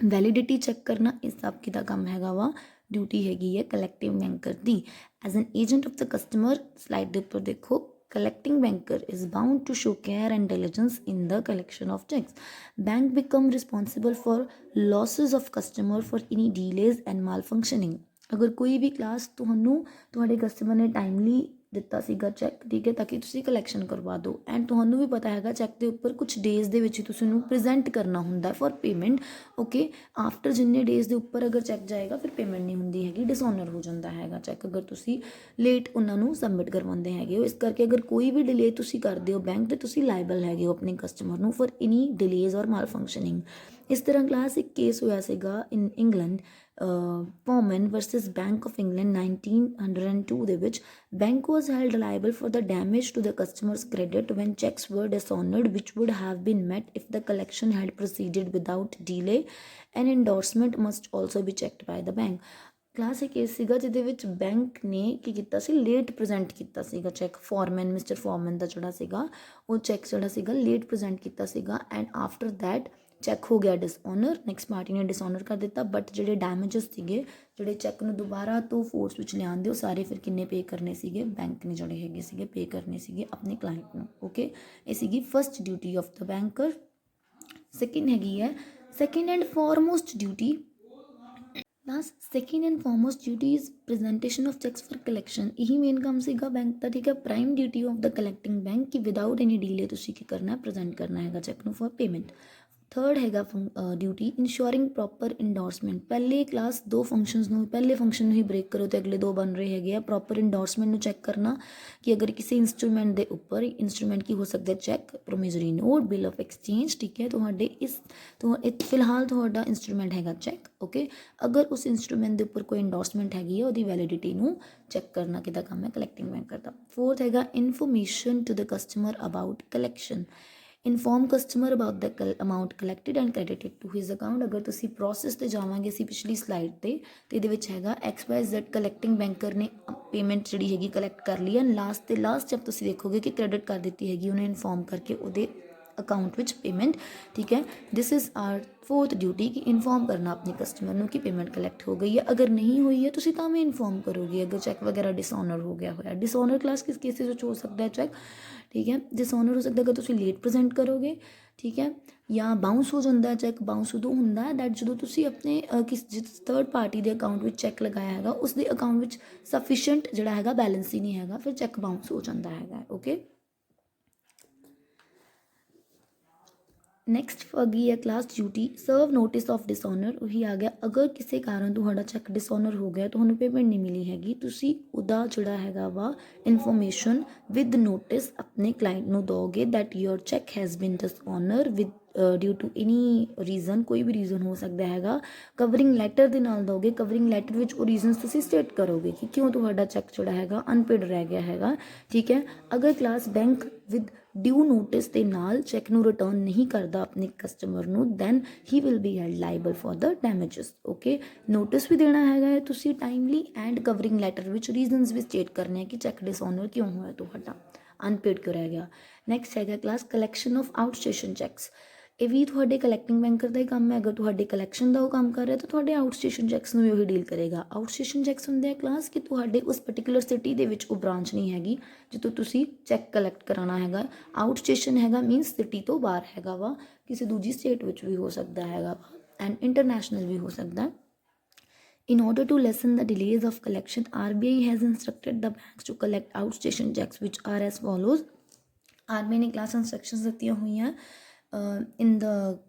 ਵੈਲਿਡਿਟੀ ਚੈੱਕ ਕਰਨਾ, ਇਹ ਸਭ ਕਿਹਦਾ ਕੰਮ ਹੈਗਾ ਵਾ, ਡਿਊਟੀ ਹੈਗੀ ਹੈ collective banker the. As an agent of the customer, slide ਦੇ ਉੱਪਰ ਦੇਖੋ, collecting banker is bound to show care and diligence in the collection of checks. Bank become responsible for losses of customer for any delays and malfunctioning. ਅਗਰ ਕੋਈ ਵੀ class ਤੁਹਾਨੂੰ ਤੁਹਾਡੇ customer ਨੇ timely ਦਿੱਤਾ ਸੀਗਾ ਚੈੱਕ, ਠੀਕ ਹੈ, ਤਾਂ ਕਿ ਤੁਸੀਂ ਕਲੈਕਸ਼ਨ ਕਰਵਾ ਦਿਓ। ਐਂਡ ਤੁਹਾਨੂੰ ਵੀ ਪਤਾ ਹੈਗਾ ਚੈੱਕ ਦੇ ਉੱਪਰ ਕੁਛ ਡੇਜ਼ ਦੇ ਵਿੱਚ ਹੀ ਤੁਸੀਂ ਉਹਨੂੰ ਪ੍ਰੈਜ਼ੈਂਟ ਕਰਨਾ ਹੁੰਦਾ ਫॉर ਪੇਮੈਂਟ। ਓਕੇ, ਆਫਟਰ ਜਿੰਨੇ ਡੇਜ਼ ਦੇ ਉੱਪਰ ਅਗਰ ਚੈੱਕ ਜਾਏਗਾ ਫਿਰ ਪੇਮੈਂਟ ਨਹੀਂ ਹੁੰਦੀ ਹੈਗੀ, ਡਿਸਓਨਰ ਹੋ ਜਾਂਦਾ ਹੈਗਾ ਚੈੱਕ ਅਗਰ ਤੁਸੀਂ ਲੇਟ ਉਹਨਾਂ ਨੂੰ ਸਬਮਿਟ ਕਰਵਾਉਂਦੇ ਹੈਗੇ ਹੋ। ਇਸ ਕਰਕੇ ਅਗਰ ਕੋਈ ਵੀ ਡਿਲੇ ਤੁਸੀਂ ਕਰਦੇ ਹੋ ਬੈਂਕ ਤੇ ਤੁਸੀਂ ਲਾਇਬਲ ਹੈਗੇ ਹੋ ਆਪਣੇ ਕਸਟਮਰ ਨੂੰ ਫॉर ਐਨੀ ਡਿਲੇਜ਼ ਔਰ ਮਾਲ ਫੰਕਸ਼ਨਿੰਗ। ਇਸ ਤਰ੍ਹਾਂ ਕਲਾਸ ਇੱਕ ਕੇਸ ਹੋਇਆ ਸੀਗਾ in England, Foreman versus Bank of England 1902 ਦੇ ਵਿੱਚ bank was held liable for the damage to the customer's credit when checks were dishonored which would have been met if the collection had proceeded without delay. An endorsement must also be checked by the bank. Class ਇੱਕ case ਸੀਗਾ ਜਿਹਦੇ ਵਿੱਚ bank ਨੇ ਕੀ ਕੀਤਾ ਸੀ, late present ਕੀਤਾ ਸੀਗਾ check. Foreman, mister foreman ਦਾ ਜਿਹੜਾ ਸੀਗਾ ਉਹ ਚੈੱਕ ਜਿਹੜਾ ਸੀਗਾ ਲੇਟ ਪ੍ਰੈਜ਼ੈਂਟ ਕੀਤਾ ਸੀਗਾ ਐਂਡ ਆਫਟਰ ਦੈਟ ਚੈੱਕ ਹੋ ਗਿਆ ਡਿਸਓਨਰ, ਨੈਕਸਟ ਪਾਰਟੀ ਨੇ ਡਿਸਓਨਰ ਕਰ ਦਿੱਤਾ। ਬਟ ਜਿਹੜੇ ਡੈਮੇਜਸ ਸੀਗੇ, ਜਿਹੜੇ ਚੈੱਕ ਨੂੰ ਦੁਬਾਰਾ ਤੋਂ ਫੋਰਸ ਵਿੱਚ ਲਿਆਉਂਦੇ, ਉਹ ਸਾਰੇ ਫਿਰ ਕਿੰਨੇ ਪੇ ਕਰਨੇ ਸੀਗੇ, ਬੈਂਕ ਨੇ ਜਿਹੜੇ ਹੈਗੇ ਸੀਗੇ ਪੇ ਕਰਨੇ ਸੀਗੇ ਆਪਣੇ ਕਲਾਇੰਟ ਨੂੰ। ਓਕੇ, ਇਹ ਸੀਗੀ first duty of the banker. Second ਹੈਗੀ ਹੈ second and foremost duty. Second and foremost duty is presentation of checks for collection. ਇਹੀ ਮੇਨ ਕੰਮ ਸੀਗਾ ਬੈਂਕ ਦਾ, ਠੀਕ ਹੈ। Prime duty of the collecting bank ਕਿ ਵਿਦਾਊਟ ਐਨੀ ਡੀਲੇ ਤੁਸੀਂ ਕੀ ਕਰਨਾ, ਪ੍ਰੈਜ਼ੈਂਟ ਕਰਨਾ ਹੈਗਾ ਚੈੱਕ ਨੂੰ ਫॉर ਪੇਮੈਂਟ। ਥਰਡ ਹੈਗਾ ਡਿਊਟੀ ਇੰਸ਼ੋਰਿੰਗ ਪ੍ਰੋਪਰ ਇੰਡੋਰਸਮੈਂਟ। ਪਹਿਲੇ ਕਲਾਸ ਦੋ ਫੰਕਸ਼ਨਸ ਨੂੰ, ਪਹਿਲੇ ਫੰਕਸ਼ਨ ਨੂੰ ਹੀ ਬ੍ਰੇਕ ਕਰੋ ਤੇ ਅਗਲੇ ਦੋ ਬਣ ਰਹੇ ਹੈਗੇ ਆ। ਪ੍ਰੋਪਰ ਇੰਡੋਰਸਮੈਂਟ ਨੂੰ ਚੈੱਕ ਕਰਨਾ ਕਿ ਅਗਰ ਕਿਸੇ ਇੰਸਟਰੂਮੈਂਟ ਦੇ ਉੱਪਰ, ਇੰਸਟਰੂਮੈਂਟ ਕੀ ਹੋ ਸਕਦਾ, check, promissory note, bill of exchange, ਠੀਕ ਹੈ, ਤੁਹਾਡੇ ਫਿਲਹਾਲ ਤੁਹਾਡਾ ਇੰਸਟਰੂਮੈਂਟ ਹੈਗਾ ਚੈੱਕ। ਓਕੇ, ਅਗਰ ਉਸ ਇੰਸਟਰੂਮੈਂਟ ਦੇ ਉੱਪਰ ਕੋਈ ਇੰਡੋਰਸਮੈਂਟ ਹੈਗੀ ਹੈ ਉਹਦੀ ਵੈਲਿਡਿਟੀ ਨੂੰ ਚੈੱਕ ਕਰਨਾ ਕਿਹਦਾ ਕੰਮ ਹੈ, ਕਲੈਕਟਿੰਗ ਬੈਂਕਰ ਦਾ। ਫੋਰਥ ਹੈਗਾ information to the customer about collection. Inform customer about the amount collected and credited to his account. ਅਗਰ ਤੁਸੀਂ ਪ੍ਰੋਸੈਸ 'ਤੇ ਜਾਵਾਂਗੇ ਅਸੀਂ ਪਿਛਲੀ ਸਲਾਈਡ 'ਤੇ, ਅਤੇ ਇਹਦੇ ਵਿੱਚ ਹੈਗਾ XYZ ਕਲੈਕਟਿੰਗ ਬੈਂਕਰ ਨੇ ਪੇਮੈਂਟ ਜਿਹੜੀ ਹੈਗੀ ਕਲੈਕਟ ਕਰ ਲਈ ਹੈ। ਲਾਸਟ ਜਦ ਤੁਸੀਂ ਦੇਖੋਗੇ ਕਿ ਕ੍ਰੈਡਿਟ ਕਰ ਦਿੱਤੀ ਹੈਗੀ ਉਹਨੇ, ਇਨਫੋਰਮ ਕਰਕੇ ਉਹਦੇ ਅਕਾਊਂਟ ਵਿੱਚ ਪੇਮੈਂਟ, ਠੀਕ ਹੈ। This is our fourth duty ਕਿ ਇਨਫੋਰਮ ਕਰਨਾ ਆਪਣੇ ਕਸਟਮਰ ਨੂੰ ਕਿ ਪੇਮੈਂਟ ਕਲੈਕਟ ਹੋ ਗਈ ਹੈ। ਅਗਰ ਨਹੀਂ ਹੋਈ ਹੈ ਤੁਸੀਂ ਤਾਂ ਵੀ ਇਨਫੋਰਮ ਕਰੋਗੇ ਅਗਰ ਚੈੱਕ ਵਗੈਰਾ ਡਿਸਓਨਰ ਹੋ ਗਿਆ ਹੋਇਆ। ਡਿਸਓਨਰ ਕਲਾਸ ਕਿਸ ਕੇਸਿਸ ਵਿੱਚ ਹੋ ਸਕਦਾ ਹੈ ਚੈੱਕ, ਠੀਕ ਹੈ। ਡਿਸਓਨਰ ਹੋ ਸਕਦਾ ਅਗਰ ਤੁਸੀਂ ਲੇਟ ਪ੍ਰੈਜ਼ੈਂਟ ਕਰੋਗੇ, ਠੀਕ ਹੈ, ਜਾਂ ਬਾਊਂਸ ਹੋ ਜਾਂਦਾ ਚੈੱਕ। ਬਾਊਂਸ ਉਦੋਂ ਹੁੰਦਾ ਹੈ ਦੈਟ ਜਦੋਂ ਤੁਸੀਂ ਆਪਣੇ ਜਿਸ ਥਰਡ ਪਾਰਟੀ ਦੇ ਅਕਾਊਂਟ ਵਿੱਚ ਚੈੱਕ ਲਗਾਇਆ ਹੈਗਾ ਉਸਦੇ ਅਕਾਊਂਟ ਵਿੱਚ ਸਫੀਸ਼ੀਐਂਟ ਜਿਹੜਾ ਹੈਗਾ ਬੈਲੈਂਸ ਹੀ ਨਹੀਂ ਹੈਗਾ, ਫਿਰ ਚੈੱਕ ਬਾਊਂਸ ਹੋ ਜਾਂਦਾ ਹੈਗਾ। ਓਕੇ, ਨੈਕਸਟ ਹੈਗੀ ਹੈ class duty serve notice of dishonour. ਉਹੀ ਆ ਗਿਆ, ਅਗਰ ਕਿਸੇ ਕਾਰਨ ਤੁਹਾਡਾ ਚੈੱਕ ਡਿਸਓਨਰ ਹੋ ਗਿਆ, ਤੁਹਾਨੂੰ ਪੇਮੈਂਟ ਨਹੀਂ ਮਿਲੀ ਹੈਗੀ, ਤੁਸੀਂ ਉਹਦਾ ਜਿਹੜਾ ਹੈਗਾ ਵਾ ਇਨਫੋਰਮੇਸ਼ਨ ਵਿਦ ਨੋਟਿਸ ਆਪਣੇ ਕਲਾਇੰਟ ਨੂੰ ਦੋਗੇ that your cheque has been dishonour with due to any reason. ਕੋਈ ਵੀ ਰੀਜ਼ਨ ਹੋ ਸਕਦਾ ਹੈਗਾ, ਕਵਰਿੰਗ ਲੈਟਰ ਦੇ ਨਾਲ ਦੋਗੇ। ਕਵਰਿੰਗ ਲੈਟਰ ਵਿੱਚ ਉਹ ਰੀਜ਼ਨਸ ਤੁਸੀਂ ਸਟੇਟ ਕਰੋਗੇ ਕਿ ਕਿਉਂ ਤੁਹਾਡਾ ਚੈੱਕ ਜਿਹੜਾ ਹੈਗਾ ਅਨਪੇਡ ਰਹਿ ਗਿਆ ਹੈਗਾ, ਠੀਕ ਹੈ। ਅਗਰ ਕਲਾਸ ਬੈਂਕ ਵਿਦ ਡਿਊ ਨੋਟਿਸ ਦੇ ਨਾਲ ਚੈੱਕ ਨੂੰ ਰਿਟਰਨ ਨਹੀਂ ਕਰਦਾ ਆਪਣੇ ਕਸਟਮਰ ਨੂੰ, then he will be held liable for the damages. Okay, notice ਵੀ ਦੇਣਾ ਹੈਗਾ ਹੈ ਤੁਸੀਂ ਟਾਈਮਲੀ ਐਂਡ ਕਵਰਿੰਗ ਲੈਟਰ ਵਿੱਚ ਰੀਜ਼ਨਸ ਵੀ ਸਟੇਟ ਕਰਨੇ ਕਿ ਚੈੱਕ ਡਿਸਓਨਰ ਕਿਉਂ ਹੋਇਆ, ਤੁਹਾਡਾ ਅਨਪੇਡ ਕਿਉਂ ਰਹਿ ਗਿਆ। ਨੈਕਸਟ ਹੈਗਾ class collection of outstation cheques. ਇਹ ਵੀ ਤੁਹਾਡੇ ਕਲੈਕਟਿੰਗ ਬੈਂਕਰ ਦਾ ਹੀ ਕੰਮ ਹੈ। ਅਗਰ ਤੁਹਾਡੇ ਕਲੈਕਸ਼ਨ ਦਾ ਉਹ ਕੰਮ ਕਰ ਰਿਹਾ ਤਾਂ ਤੁਹਾਡੇ ਆਊਟ ਸਟੇਸ਼ਨ ਚੈਕਸ ਨੂੰ ਵੀ ਉਹੀ ਡੀਲ ਕਰੇਗਾ। ਆਊਟ ਸਟੇਸ਼ਨ ਚੈਕਸ ਹੁੰਦੇ ਆ ਕਲਾਸ ਕਿ ਤੁਹਾਡੇ ਉਸ ਪਰਟੀਕੂਲਰ ਸਿਟੀ ਦੇ ਵਿੱਚ ਉਹ ਬ੍ਰਾਂਚ ਨਹੀਂ ਹੈਗੀ ਜਿੱਥੋਂ ਤੁਸੀਂ ਚੈੱਕ ਕਲੈਕਟ ਕਰਾਉਣਾ ਹੈਗਾ। ਆਊਟ ਸਟੇਸ਼ਨ ਹੈਗਾ ਮੀਨਸ ਸਿਟੀ ਤੋਂ ਬਾਹਰ ਹੈਗਾ ਵਾ, ਕਿਸੇ ਦੂਜੀ ਸਟੇਟ ਵਿੱਚ ਵੀ ਹੋ ਸਕਦਾ ਹੈਗਾ ਐਂਡ ਇੰਟਰਨੈਸ਼ਨਲ ਵੀ ਹੋ ਸਕਦਾ। In order to lessen the delays of collection, RBI has instructed the banks to collect outstation checks which are as follows. RBI ਨੇ ਕਲਾਸ ਇੰਸਟਰਕਸ਼ਨਸ ਦਿੱਤੀਆਂ ਹੋਈਆਂ ਇਨ ਦ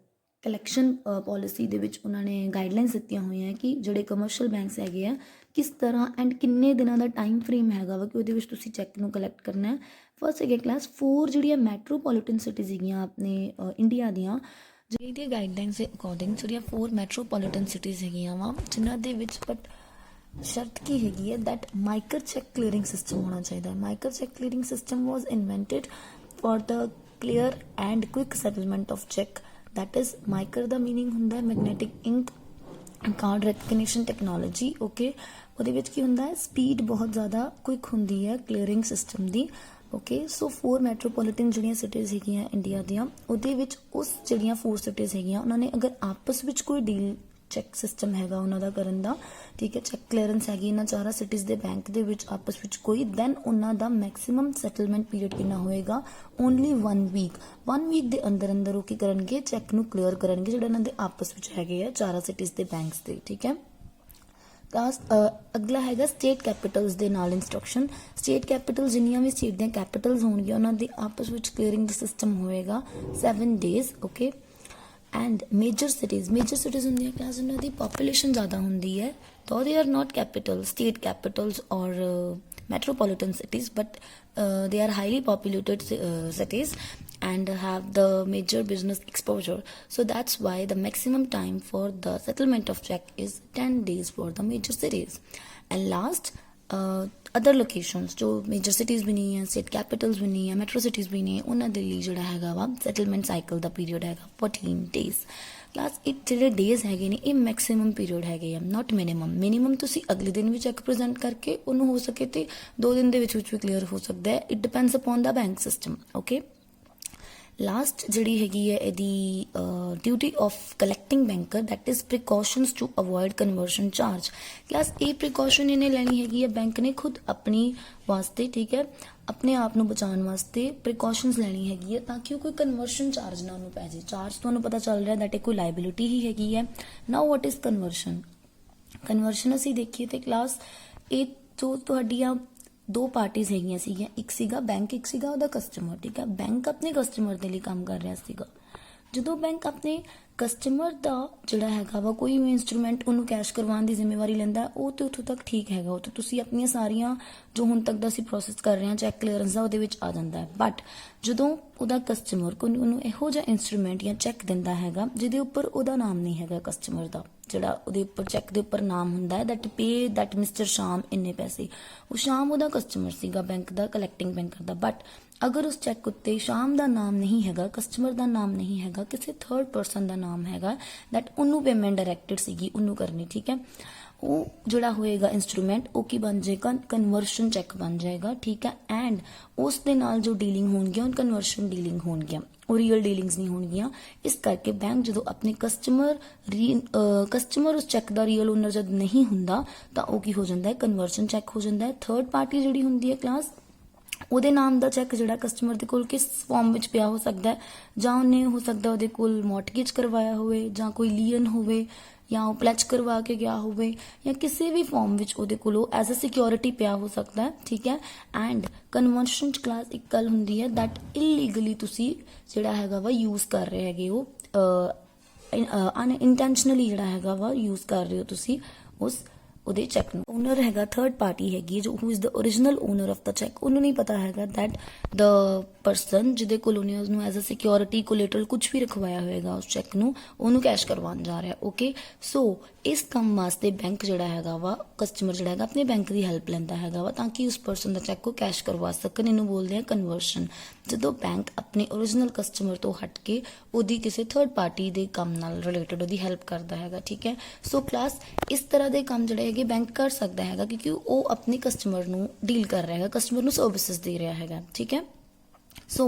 ਕਲੈਕਸ਼ਨ ਪੋਲਿਸੀ ਦੇ ਵਿੱਚ। ਉਹਨਾਂ ਨੇ ਗਾਈਡਲਾਈਨਸ ਦਿੱਤੀਆਂ ਹੋਈਆਂ ਕਿ ਜਿਹੜੇ ਕਮਰਸ਼ੀਅਲ ਬੈਂਕਸ ਹੈਗੇ ਆ ਕਿਸ ਤਰ੍ਹਾਂ ਐਂਡ ਕਿੰਨੇ ਦਿਨਾਂ ਦਾ ਟਾਈਮ ਫਰੇਮ ਹੈਗਾ ਵਾ ਕਿ ਉਹਦੇ ਵਿੱਚ ਤੁਸੀਂ ਚੈੱਕ ਨੂੰ ਕਲੈਕਟ ਕਰਨਾ ਹੈ। ਫਸਟ ਹੈਗੇ ਕਲਾਸ 4 ਜਿਹੜੀਆਂ ਮੈਟਰੋਪੋਲੀਟਨ ਸਿਟੀਜ਼ ਹੈਗੀਆਂ ਆਪਣੇ ਇੰਡੀਆ ਦੀਆਂ, ਜਿਹਦੀ ਗਾਈਡਲਾਈਨਸ ਦੇ ਅਕੋਰਡਿੰਗ ਜਿਹੜੀਆਂ 4 ਮੈਟਰੋਪੋਲੀਟਨ ਸਿਟੀਜ਼ ਹੈਗੀਆਂ ਵਾ, ਜਿਨ੍ਹਾਂ ਦੇ ਵਿੱਚ ਬਟ ਸ਼ਰਤ ਕੀ ਹੈਗੀ ਹੈ that MICR cheque clearing system ਹੋਣਾ ਚਾਹੀਦਾ ਹੈ। MICR cheque clearing system was invented for the clear and quick settlement of cheque. That is MICR ਦਾ ਮੀਨਿੰਗ ਹੁੰਦਾ ਹੈ magnetic ink card recognition technology. Okay, ਉਹਦੇ ਵਿੱਚ ਕੀ ਹੁੰਦਾ ਹੈ, ਸਪੀਡ ਬਹੁਤ ਜ਼ਿਆਦਾ ਕੁਇਕ ਹੁੰਦੀ ਹੈ ਕਲੀਅਰਿੰਗ ਸਿਸਟਮ ਦੀ। ਓਕੇ, ਸੋ 4 ਮੈਟਰੋਪੋਲੀਟਨ ਜਿਹੜੀਆਂ ਸਿਟੀਜ਼ ਹੈਗੀਆਂ ਇੰਡੀਆ ਦੀਆਂ, ਉਹਦੇ ਵਿੱਚ ਉਸ ਜਿਹੜੀਆਂ 4 ਸਿਟੀਜ਼ ਹੈਗੀਆਂ ਉਹਨਾਂ ਨੇ ਅਗਰ ਆਪਸ ਵਿੱਚ ਕੋਈ ਡੀਲ ਚੈੱਕ ਸਿਸਟਮ ਹੈਗਾ ਉਹਨਾਂ ਦਾ ਕਰਨ ਦਾ, ਠੀਕ ਹੈ, ਚੈੱਕ ਕਲੀਅਰੈਂਸ ਹੈਗੀ ਇਹਨਾਂ 4 ਸਿਟੀਜ਼ ਦੇ ਬੈਂਕ ਦੇ ਵਿੱਚ ਆਪਸ ਵਿੱਚ ਕੋਈ, ਦੈਨ ਉਹਨਾਂ ਦਾ ਮੈਕਸਿਮਮ ਸੈਟਲਮੈਂਟ ਪੀਰੀਅਡ ਕਿੰਨਾ ਹੋਏਗਾ, ਓਨਲੀ 1 ਵੀਕ। 1 ਵੀਕ ਦੇ ਅੰਦਰ ਅੰਦਰ ਉਹ ਕੀ ਕਰਨਗੇ, ਚੈੱਕ ਨੂੰ ਕਲੀਅਰ ਕਰਨਗੇ ਜਿਹੜੇ ਇਹਨਾਂ ਦੇ ਆਪਸ ਵਿੱਚ ਹੈਗੇ ਆ 4 ਸਿਟੀਜ਼ ਦੇ ਬੈਂਕਸ ਦੇ, ਠੀਕ ਹੈ। ਕਲਾਸ ਅਗਲਾ ਹੈਗਾ ਸਟੇਟ ਕੈਪੀਟਲਸ ਦੇ ਨਾਲ ਇੰਸਟਰਕਸ਼ਨ। ਸਟੇਟ ਕੈਪੀਟਲ ਜਿੰਨੀਆਂ ਵੀ ਸਟੇਟ ਦੀਆਂ ਕੈਪੀਟਲਸ ਹੋਣਗੀਆਂ ਉਹਨਾਂ ਦੇ ਆਪਸ ਵਿੱਚ ਕਲੀਅਰਿੰਗ ਦਾ ਸਿਸਟਮ ਹੋਏਗਾ 7 days, okay. And major cities ਹੁੰਦੀਆਂ ਕਲਾਸ ਉਹਨਾਂ ਦੀ ਪੋਪੂਲੇਸ਼ਨ ਜ਼ਿਆਦਾ ਹੁੰਦੀ ਹੈ, though they are not capital state capitals or metropolitan cities, but they are highly populated cities and have the major business exposure. So that's why the maximum time for the settlement of check is 10 days for the major cities. And last, other locations ਜੋ major cities ਵੀ ਨਹੀਂ ਹੈ, state capitals ਵੀ ਨਹੀਂ ਹੈ, metro cities ਵੀ ਨਹੀਂ ਹੈ, ਉਹਨਾਂ ਦੇ ਲਈ ਜਿਹੜਾ ਹੈਗਾ ਵਾ ਸੈਟਲਮੈਂਟ ਸਾਈਕਲ ਦਾ ਪੀਰੀਅਡ ਹੈਗਾ 14 days। ਕਲਾਸ ਇਹ ਜਿਹੜੇ ਡੇਜ਼ ਹੈਗੇ ਨੇ ਇਹ ਮੈਕਸਿਮਮ ਪੀਰੀਅਡ ਹੈਗੇ ਆ, ਨਾਟ ਮਿਨੀਮਮ ਤੁਸੀਂ ਅਗਲੇ ਦਿਨ ਵੀ ਚੈੱਕ ਪ੍ਰੈਜ਼ੈਂਟ ਕਰਕੇ ਉਹਨੂੰ ਹੋ ਸਕੇ ਤੇ 2 ਦਿਨ ਦੇ ਵਿੱਚ ਵੀ ਕਲੀਅਰ ਹੋ ਸਕਦਾ ਹੈ। It depends upon the bank system, okay. Last ਜਿਹੜੀ ਹੈਗੀ ਹੈ ਇਹਦੀ duty of collecting banker, that is precautions to avoid conversion charge. ਕਲਾਸ ਇਹ ਪ੍ਰੀਕਾਸ਼ਨ ਇਹਨੇ ਲੈਣੀ ਹੈਗੀ ਹੈ ਬੈਂਕ ਨੇ ਖੁਦ ਆਪਣੀ ਵਾਸਤੇ, ਠੀਕ ਹੈ, ਆਪਣੇ ਆਪ ਨੂੰ ਬਚਾਉਣ ਵਾਸਤੇ ਪ੍ਰੀਕਾਸ਼ਨਸ ਲੈਣੀ ਹੈਗੀ ਹੈ ਤਾਂ ਕਿ ਕੋਈ ਕਨਵਰਸ਼ਨ ਚਾਰਜ ਨਾ ਉਹਨੂੰ ਪੈ ਜੇ। ਚਾਰਜ ਤੁਹਾਨੂੰ ਪਤਾ ਚੱਲ ਰਿਹਾ ਦੈਟ ਇਹ ਕੋਈ ਲਾਇਬਿਲਿਟੀ ਹੀ ਹੈਗੀ ਹੈ। ਨਾਓ ਵਾਟ ਇਜ਼ ਕਨਵਰਸ਼ਨ ਅਸੀਂ ਦੇਖੀਏ ਤੇ ਕਲਾਸ ਇਹ ਜੋ ਤੁਹਾਡੀਆਂ 2 ਪਾਰਟੀਜ਼ ਹੈਗੀਆਂ ਸੀਗੀਆਂ, ਇੱਕ ਸੀਗਾ ਬੈਂਕ, ਇੱਕ ਸੀਗਾ ਉਹਦਾ ਕਸਟਮਰ, ਠੀਕ ਹੈ। ਬੈਂਕ ਆਪਣੇ ਕਸਟਮਰ ਦੇ ਲਈ ਕੰਮ ਕਰ ਰਿਹਾ ਸੀਗਾ। ਜਦੋਂ ਬੈਂਕ ਆਪਣੇ ਕਸਟਮਰ ਦਾ ਜਿਹੜਾ ਹੈਗਾ ਵਾ ਕੋਈ ਵੀ ਇੰਸਟਰੂਮੈਂਟ ਉਹਨੂੰ ਕੈਸ਼ ਕਰਵਾਉਣ ਦੀ ਜ਼ਿੰਮੇਵਾਰੀ ਲੈਂਦਾ, ਉਹ ਤੇ ਉੱਥੋਂ ਤੱਕ ਠੀਕ ਹੈਗਾ, ਉਹ ਤੇ ਤੁਸੀਂ ਆਪਣੀਆਂ ਸਾਰੀਆਂ ਜੋ ਹੁਣ ਤੱਕ ਦਾ ਅਸੀਂ ਪ੍ਰੋਸੈਸ ਕਰ ਰਹੇ ਹਾਂ ਚੈੱਕ ਕਲੀਅਰੈਂਸ ਦਾ ਉਹਦੇ ਵਿੱਚ ਆ ਜਾਂਦਾ ਹੈ। ਬਟ ਜਦੋਂ ਉਹਦਾ ਕਸਟਮਰ ਕੋਈ ਉਹਨੂੰ ਇਹੋ ਜਿਹਾ ਇੰਸਟਰੂਮੈਂਟ ਜਾਂ ਚੈੱਕ ਦਿੰਦਾ ਹੈਗਾ ਜਿਹਦੇ ਉੱਪਰ ਉਹਦਾ ਨਾਮ ਨਹੀਂ ਹੈਗਾ, ਕਸਟਮਰ ਦਾ ਜਿਹੜਾ ਉਹਦੇ ਉੱਪਰ ਚੈੱਕ ਦੇ ਉੱਪਰ ਨਾਮ ਹੁੰਦਾ ਹੈ ਦੈਟ ਪੇ ਦੈਟ ਮਿਸਟਰ ਸ਼ਾਮ ਇੰਨੇ ਪੈਸੇ, ਉਹ ਸ਼ਾਮ ਉਹਦਾ ਕਸਟਮਰ ਸੀਗਾ bank the, collecting banker the. But ਅਗਰ ਉਸ ਚੈੱਕ ਉੱਤੇ ਸ਼ਾਮ ਦਾ ਨਾਮ ਨਹੀਂ ਹੈਗਾ, ਕਸਟਮਰ ਦਾ ਨਾਮ ਨਹੀਂ ਹੈਗਾ, ਕਿਸੇ ਥਰਡ ਪਰਸਨ ਦਾ ਨਾਮ ਹੈਗਾ ਦੈਟ ਉਹਨੂੰ ਪੇਮੈਂਟ ਡਾਇਰੈਕਟਡ ਸੀਗੀ ਉਹਨੂੰ ਕਰਨੀ, ਠੀਕ ਹੈ, ਉਹ ਜਿਹੜਾ ਹੋਏਗਾ ਇੰਸਟਰੂਮੈਂਟ ਉਹ ਕੀ ਬਣ ਜਾਏਗਾ, ਕਨਵਰਸ਼ਨ ਚੈੱਕ ਬਣ ਜਾਏਗਾ, ਠੀਕ ਹੈ। ਐਂਡ ਉਸ ਦੇ ਨਾਲ ਜੋ ਡੀਲਿੰਗ ਹੋਣਗੀਆਂ ਉਹ ਕਨਵਰਸ਼ਨ ਡੀਲਿੰਗ ਹੋਣਗੀਆਂ, ਉਹ ਰੀਅਲ ਡੀਲਿੰਗਸ ਨਹੀਂ ਹੋਣਗੀਆਂ। ਇਸ ਕਰਕੇ ਬੈਂਕ ਜਦੋਂ ਆਪਣੇ ਕਸਟਮਰ ਉਸ ਚੈੱਕ ਦਾ ਰੀਅਲ ਓਨਰ ਜਦ ਨਹੀਂ ਹੁੰਦਾ ਤਾਂ ਉਹ ਕੀ ਹੋ ਜਾਂਦਾ ਹੈ, ਕਨਵਰਸ਼ਨ ਚੈੱਕ ਹੋ ਜਾਂਦਾ ਹੈ। ਥਰਡ ਪਾਰਟੀ ਜਿਹੜੀ ਹੁੰਦੀ ਹੈ ਕਲਾਸ ਉਹਦੇ ਨਾਮ ਦਾ ਚੈੱਕ ਜਿਹੜਾ ਕਸਟਮਰ ਦੇ ਕੋਲ ਕਿਸ ਫਾਰਮ ਵਿੱਚ ਪਿਆ ਹੋ ਸਕਦਾ ਹੈ, ਜਾਂ ਉਹਨੇ ਹੋ ਸਕਦਾ ਉਹਦੇ ਕੋਲ ਮੌਰਟਗੇਜ ਕਰਵਾਇਆ ਹੋਵੇ, ਜਾਂ ਕੋਈ ਲੀਅਨ ਹੋਵੇ, ਜਾਂ ਉਹ ਪਲੈਚ ਕਰਵਾ ਕੇ ਗਿਆ ਹੋਵੇ, ਜਾਂ ਕਿਸੇ ਵੀ ਫਾਰਮ ਵਿੱਚ ਉਹਦੇ ਕੋਲ ਉਹ ਐਜ਼ ਅ ਸਿਕਿਉਰਿਟੀ ਪਿਆ ਹੋ ਸਕਦਾ ਹੈ, ਠੀਕ ਹੈ। ਐਂਡ ਕਨਵਰਸ਼ਨ ਚ ਕਲਾਸ ਇੱਕ ਗੱਲ ਹੁੰਦੀ ਹੈ ਦੈਟ ਇਲੀਗਲੀ ਤੁਸੀਂ ਜਿਹੜਾ ਹੈਗਾ ਵਾ ਯੂਜ਼ ਕਰ ਰਹੇ ਹੈਗੇ ਹੋ, ਅਨਇੰਟੈਂਸ਼ਨਲੀ ਜਿਹੜਾ ਹੈਗਾ ਵਾ ਯੂਜ਼ ਕਰ ਰਹੇ ਹੋ ਤੁਸੀਂ ਉਸ ਉਹਦੇ ਚੈੱਕ ਨੂੰ। ਓਨਰ ਹੈਗਾ ਥਰਡ ਪਾਰਟੀ ਹੈਗੀ ਜੋ ਹੂ is the original owner of the check, ਉਹਨੂੰ ਨਹੀਂ ਪਤਾ ਹੈਗਾ ਦੈਟ ਦ ਪਰਸਨ ਜਿਹਦੇ ਕੋਲ ਉਹਨੇ ਉਸਨੂੰ ਐਜ਼ ਅ ਸਿਕਿਉਰਿਟੀ ਕੋਲੇਟਰਲ ਕੁਝ ਵੀ ਰਖਵਾਇਆ ਹੋਏਗਾ ਉਸ ਚੈੱਕ ਨੂੰ, ਉਹਨੂੰ ਕੈਸ਼ ਕਰਵਾਉਣ ਜਾ ਰਿਹਾ, ਓਕੇ। ਸੋ ਇਸ ਕੰਮ ਵਾਸਤੇ ਬੈਂਕ ਜਿਹੜਾ ਹੈਗਾ ਵਾ ਕਸਟਮਰ ਜਿਹੜਾ ਹੈਗਾ ਆਪਣੇ ਬੈਂਕ ਦੀ ਹੈਲਪ ਲੈਂਦਾ ਹੈਗਾ ਵਾ ਤਾਂ ਕਿ ਉਸ ਪਰਸਨ ਦਾ ਚੈੱਕ ਕੋ ਕੈਸ਼ ਕਰਵਾ ਸਕਣ, ਇਹਨੂੰ ਬੋਲਦੇ ਆ ਕਨਵਰਸ਼ਨ। ਜਦੋਂ ਬੈਂਕ ਆਪਣੇ ਓਰੀਜਨਲ ਕਸਟਮਰ ਤੋਂ ਹਟ ਕੇ ਉਹਦੀ ਕਿਸੇ ਥਰਡ ਪਾਰਟੀ ਦੇ ਕੰਮ ਨਾਲ ਰਿਲੇਟਡ ਉਹਦੀ ਹੈਲਪ ਕਰਦਾ ਹੈਗਾ, ਠੀਕ ਹੈ। ਸੋ ਕਲਾਸ ਇਸ ਤਰ੍ਹਾਂ ਦੇ ਕੰਮ ਜਿਹੜੇ ਹੈਗੇ ਬੈਂਕ ਕਰ ਸਕਦਾ ਹੈਗਾ ਕਿਉਂਕਿ ਉਹ ਆਪਣੇ ਕਸਟਮਰ ਨੂੰ ਡੀਲ ਕਰ ਰਿਹਾ ਹੈਗਾ, ਕਸਟਮਰ ਨੂੰ ਸਰਵਿਸਿਜ਼ ਦੇ ਰਿਹਾ ਹੈਗਾ, ਠੀਕ ਹੈ। ਸੋ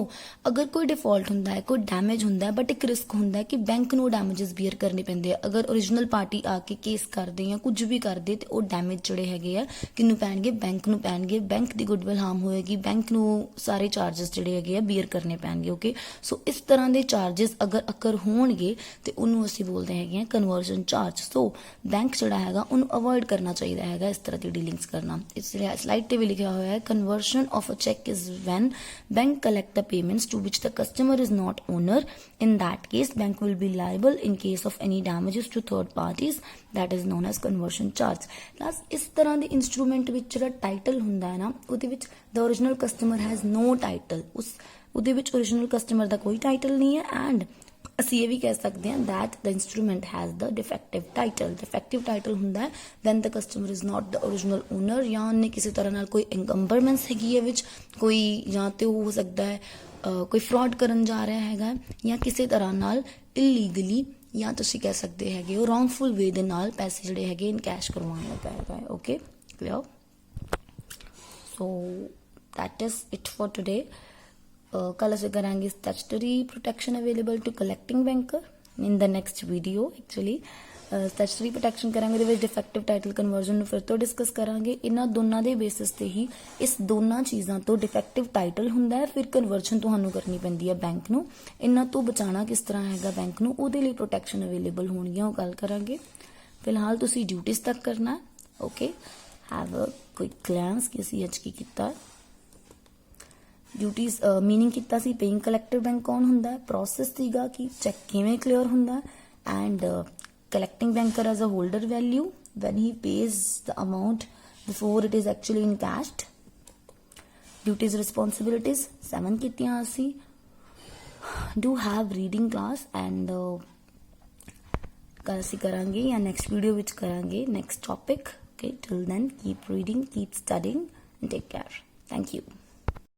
ਅਗਰ ਕੋਈ ਡਿਫਾਲਟ ਹੁੰਦਾ ਹੈ, ਕੋਈ ਡੈਮੇਜ ਹੁੰਦਾ ਹੈ, ਬਟ ਇੱਕ ਰਿਸਕ ਹੁੰਦਾ ਹੈ ਕਿ ਬੈਂਕ ਨੂੰ ਡੈਮੇਜਸ ਬੀਅਰ ਕਰਨੇ ਪੈਂਦੇ ਆ। ਅਗਰ ਓਰੀਜਨਲ ਪਾਰਟੀ ਆ ਕੇ ਕੇਸ ਕਰਦੇ ਜਾਂ ਕੁਝ ਵੀ ਕਰਦੇ ਤੇ ਉਹ ਡੈਮੇਜ ਜਿਹੜੇ ਹੈਗੇ ਆ ਕਿਹਨੂੰ ਪੈਣਗੇ, ਬੈਂਕ ਨੂੰ ਪੈਣਗੇ, ਬੈਂਕ ਦੀ ਗੁੱਡਵਿਲ ਹਾਰਮ ਹੋਏਗੀ, ਬੈਂਕ ਨੂੰ ਸਾਰੇ ਚਾਰਜਸ ਜਿਹੜੇ ਹੈਗੇ ਆ ਬੀਅਰ ਕਰਨੇ ਪੈਣਗੇ, ਓਕੇ। ਸੋ ਇਸ ਤਰ੍ਹਾਂ ਦੇ ਚਾਰਜਸ ਅਗਰ ਅਕਰ ਹੋਣਗੇ ਤੇ ਉਹਨੂੰ ਅਸੀਂ ਬੋਲਦੇ ਹੈਗੇ ਆ ਕਨਵਰਜਨ ਚਾਰਜ। ਸੋ ਬੈਂਕ ਜਿਹੜਾ ਹੈਗਾ ਉਹਨੂੰ ਅਵੋਇਡ ਕਰਨਾ ਚਾਹੀਦਾ ਹੈਗਾ ਇਸ ਤਰ੍ਹਾਂ ਦੀ ਡੀਲਿੰਗਸ ਕਰਨਾ। ਇਸ ਲਈ ਸਲਾਈਡ ਤੇ ਵੀ ਲਿਖਿਆ ਹੋਇਆ ਹੈ conversion of a cheque is when bank collect the payments to which the customer is not owner. In that case, bank will be liable in case of any damages to third parties, that is known as conversion charge. Plus ਇਸ ਤਰ੍ਹਾਂ ਦੇ instrument ਵਿੱਚ ਜਿਹੜਾ title ਹੁੰਦਾ ਹੈ ਨਾ ਉਹਦੇ ਵਿੱਚ the original customer has no title, ਉਹਦੇ ਵਿੱਚ original customer ਦਾ ਕੋਈ title ਨਹੀਂ ਹੈ। and ਅਸੀਂ ਇਹ ਵੀ ਕਹਿ ਸਕਦੇ ਹਾਂ that the instrument has the defective title ਹੁੰਦਾ ਹੈ when the customer is not the original owner, ਜਾਂ ਉਹਨੇ ਕਿਸੇ ਤਰ੍ਹਾਂ ਨਾਲ ਕੋਈ encumbrance ਹੈਗੀ ਹੈ ਵਿੱਚ ਕੋਈ, ਜਾਂ ਤੇ ਉਹ ਹੋ ਸਕਦਾ ਹੈ ਕੋਈ ਫਰਾਡ ਕਰਨ ਜਾ ਰਿਹਾ ਹੈਗਾ ਜਾਂ ਕਿਸੇ ਤਰ੍ਹਾਂ ਨਾਲ ਇਲੀਗਲੀ, ਜਾਂ ਤੁਸੀਂ ਕਹਿ ਸਕਦੇ ਹੈਗੇ ਉਹ ਰੋਂਗਫੁਲ ਵੇ ਦੇ ਨਾਲ ਪੈਸੇ ਜਿਹੜੇ ਹੈਗੇ ਇਨਕੈਸ਼ ਕਰਵਾਉਣ ਲੱਗਾ ਹੈਗਾ, okay clear. So that is it for today. ਕੱਲ ਅਸੀਂ ਕਰਾਂਗੇ statutory protection available to collecting banker in the next video. Actually statutory protection ਕਰਾਂਗੇ, ਉਹਦੇ ਵਿੱਚ ਡਿਫੈਕਟਿਵ ਟਾਈਟਲ ਕਨਵਰਜਨ ਨੂੰ ਫਿਰ ਤੋਂ ਡਿਸਕਸ ਕਰਾਂਗੇ। ਇਹਨਾਂ ਦੋਨਾਂ ਦੇ ਬੇਸਿਸ ਤੇ ਹੀ ਇਸ ਦੋਨਾਂ ਚੀਜ਼ਾਂ ਤੋਂ ਡਿਫੈਕਟਿਵ ਟਾਈਟਲ ਹੁੰਦਾ ਹੈ, ਫਿਰ ਕਨਵਰਜਨ ਤੁਹਾਨੂੰ ਕਰਨੀ ਪੈਂਦੀ ਹੈ ਬੈਂਕ ਨੂੰ। ਇਹਨਾਂ ਤੋਂ ਬਚਾਉਣਾ ਕਿਸ ਤਰ੍ਹਾਂ ਹੈਗਾ ਬੈਂਕ ਨੂੰ, ਉਹਦੇ ਲਈ ਪ੍ਰੋਟੈਕਸ਼ਨ ਅਵੇਲੇਬਲ ਹੋਣਗੀਆਂ ਉਹ ਗੱਲ ਕਰਾਂਗੇ। ਫਿਲਹਾਲ ਤੁਸੀਂ ਡਿਊਟੀਜ਼ ਤੱਕ ਕਰਨਾ ਓਕੇ, ਹੈਵ ਅ ਕੁਇਕ ਗਲੈਂਸ ਕਿ ਅਸੀਂ ਅੱਜ ਕੀ ਕੀਤਾ। ਡਿਊਟੀਜ਼ ਮੀਨਿੰਗ ਕੀਤਾ ਸੀ ਪੇਇੰਗ ਕਲੈਕਟਰ ਬੈਂਕ ਕੌਣ ਹੁੰਦਾ ਹੈ, ਪ੍ਰੋਸੈਸ ਸੀਗਾ ਕਿ ਚੈੱਕ ਕਿਵੇਂ ਕਲੀਅਰ ਹੁੰਦਾ, and collecting banker as a holder value when he pays the amount before it is actually encashed. Duties responsibilities 7 ਕੀਤੀਆਂ ਅਸੀਂ। do have reading class and ਅਸੀਂ ਕਰਾਂਗੇ ਜਾਂ ਨੈਕਸਟ ਵੀਡੀਓ ਵਿੱਚ ਕਰਾਂਗੇ next topic. okay, till then keep reading, keep studying and take care. Thank you.